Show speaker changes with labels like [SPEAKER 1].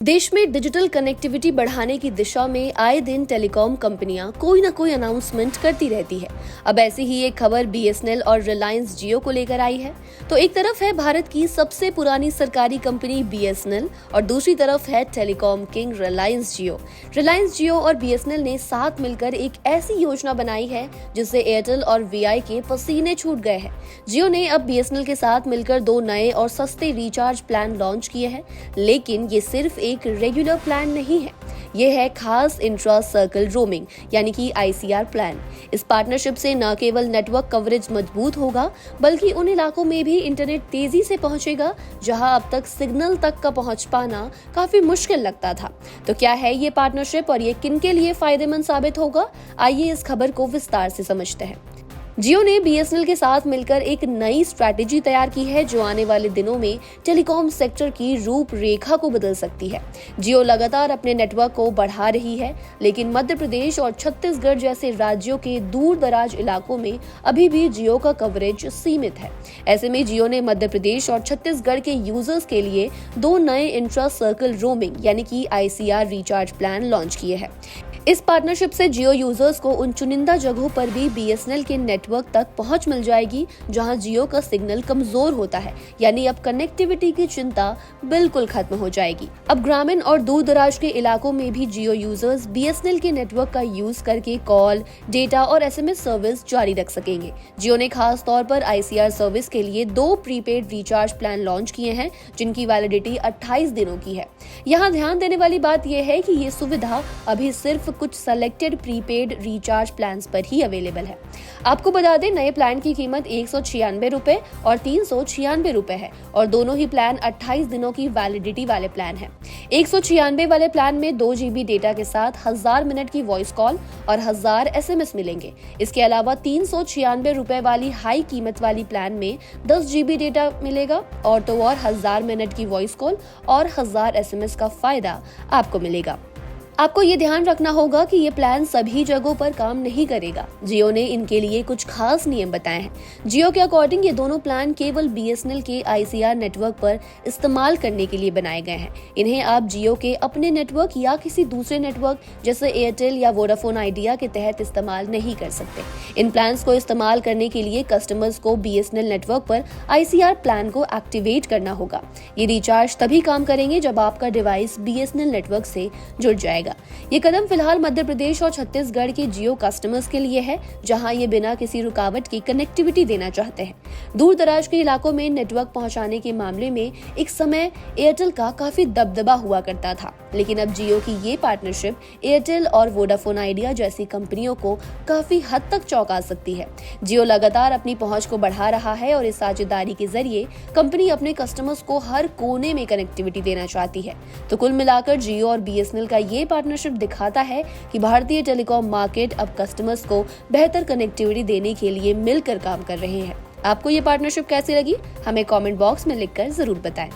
[SPEAKER 1] देश में digital connectivity बढ़ाने की दिशा में आए दिन टेलीकॉम कंपनियां कोई ना कोई अनाउंसमेंट करती रहती है। अब ऐसी ही एक खबर बीएसएनएल और रिलायंस जियो को लेकर आई है। तो एक तरफ है भारत की सबसे पुरानी सरकारी कंपनी बीएसएनएल और दूसरी तरफ है टेलीकॉम किंग रिलायंस जियो। रिलायंस जियो और बीएसएनएल ने साथ मिलकर एक ऐसी योजना बनाई है जिससे एयरटेल और वीआई के पसीने छूट गए हैं। जियो ने अब बीएसएनएल के साथ मिलकर 2 नए और सस्ते रिचार्ज प्लान लॉन्च किए हैं, लेकिन ये सिर्फ एक रेगुलर प्लान नहीं है, ये है खास इंट्रा सर्कल रोमिंग यानी कि आईसीआर प्लान। इस पार्टनरशिप से न केवल नेटवर्क कवरेज मजबूत होगा बल्कि उन इलाकों में भी इंटरनेट तेजी से पहुंचेगा जहां अब तक सिग्नल तक का पहुंच पाना काफी मुश्किल लगता था। तो क्या है ये पार्टनरशिप और ये किन के लिए फायदेमंद साबित होगा, आइए इस खबर को विस्तार से समझते हैं। जियो ने बीएसएनएल के साथ मिलकर एक नई स्ट्रैटेजी तैयार की है जो आने वाले दिनों में टेलीकॉम सेक्टर की रूपरेखा को बदल सकती है। जियो लगातार अपने नेटवर्क को बढ़ा रही है, लेकिन मध्य प्रदेश और छत्तीसगढ़ जैसे राज्यों के दूर दराज इलाकों में अभी भी जियो का कवरेज सीमित है। ऐसे में जियो ने मध्य प्रदेश और छत्तीसगढ़ के यूजर्स के लिए 2 नए इंट्रा सर्कल रोमिंग यानी कि आईसीआर रिचार्ज प्लान लॉन्च किए हैं। इस पार्टनरशिप से जियो यूजर्स को उन चुनिंदा जगहों पर भी बीएसएनएल के नेटवर्क तक पहुंच मिल जाएगी जहां जियो का सिग्नल कमजोर होता है, यानी अब कनेक्टिविटी की चिंता बिल्कुल खत्म हो जाएगी। अब ग्रामीण और दूर दराज के इलाकों में भी जियो यूजर्स बीएसएनएल के नेटवर्क का यूज करके कॉल, डेटा और एसएमएस सर्विस जारी रख सकेंगे। जियो ने खास तौर पर आईसीआर सर्विस के लिए 2 प्रीपेड रिचार्ज प्लान लॉन्च किए हैं जिनकी वैलिडिटी 28 दिनों की है। यहाँ ध्यान देने वाली बात यह है कि ये सुविधा अभी सिर्फ कुछ सेलेक्टेड प्रीपेड रिचार्ज प्लान्स पर ही अवेलेबल है। आपको बता दें, नए प्लान की कीमत 196 रुपए और 396 रुपए है और दोनों ही प्लान 28 दिनों की वैलिडिटी वाले प्लान हैं। 196 वाले प्लान में 2 GB डेटा के साथ 1000 मिनट की वॉइस कॉल और 1000 एसएमएस मिलेंगे। इसके अलावा 396 रुपए वाली हाई कीमत वाली प्लान में 10 GB डेटा मिलेगा और 1000 मिनट की वॉइस कॉल और 1000 एसएमएस का फायदा आपको मिलेगा। आपको ये ध्यान रखना होगा कि ये प्लान सभी जगहों पर काम नहीं करेगा। जियो ने इनके लिए कुछ खास नियम बताए हैं। जियो के अकॉर्डिंग ये दोनों प्लान केवल बीएसएनएल के आईसीआर नेटवर्क पर इस्तेमाल करने के लिए बनाए गए हैं। इन्हें आप जियो के अपने नेटवर्क या किसी दूसरे नेटवर्क जैसे एयरटेल या वोडाफोन आइडिया के तहत इस्तेमाल नहीं कर सकते। इन प्लान को इस्तेमाल करने के लिए कस्टमर्स को बीएसएनएल नेटवर्क पर आईसीआर प्लान को एक्टिवेट करना होगा। ये रिचार्ज तभी काम करेंगे जब आपका डिवाइस बीएसएनएल नेटवर्क से जुड़ जाएगा। ये कदम फिलहाल मध्य प्रदेश और छत्तीसगढ़ के जियो कस्टमर्स के लिए है, जहां ये बिना किसी रुकावट की कनेक्टिविटी देना चाहते हैं। दूर दराज के इलाकों में नेटवर्क पहुंचाने के मामले में एक समय एयरटेल का काफी दबदबा हुआ करता था, लेकिन अब जियो की ये पार्टनरशिप एयरटेल और वोडाफोन आइडिया जैसी कंपनियों को काफी हद तक चौंका सकती है। जियो लगातार अपनी पहुंच को बढ़ा रहा है और इस साझेदारी के जरिए कंपनी अपने कस्टमर्स को हर कोने में कनेक्टिविटी देना चाहती है। तो कुल मिलाकर जियो और बीएसएनएल का ये पार्टनरशिप दिखाता है कि भारतीय टेलीकॉम मार्केट अब कस्टमर्स को बेहतर कनेक्टिविटी देने के लिए मिलकर काम कर रहे हैं। आपको ये पार्टनरशिप कैसी लगी, हमें कमेंट बॉक्स में लिखकर जरूर बताएं।